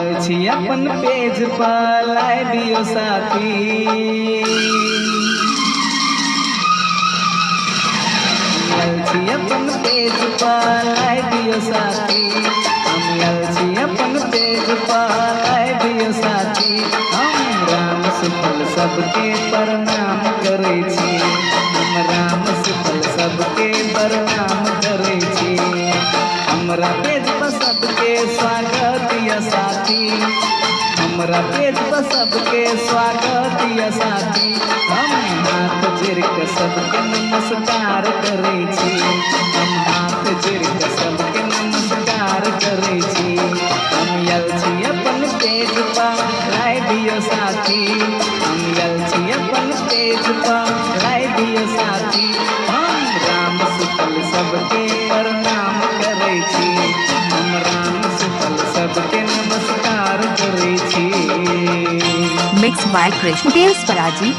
आयल छी अपन पेज पर लाइ दियो साथी। आयल छी अपन पेज पर लाइ दियो साथी। हम आयल छी अपन पेज पर लाइ दियो साथी। हम राम सुफल सबके प्रणाम करै छी। हम राम सुफल सबके प्रणाम करै छी। हमरा पेज पर सबके स्वागत या साथी। हमरा पेज पर सबके स्वागत या साथी। हम हाथ जोड़ के सबके नमस्कार करै छी। हम हाथ जोड़ के सबके नमस्कार करै छी। हम आयल छी अपन पेज पर लाइ दियो साथी। हम आयल छी अपन पेज पर लाइ दियो साथी। हम राम सुफल सबके प्रणाम करै छी। हम राम सुफल सबके नमस्कार करै छी। Mixed by Krishna Dev Sparaji.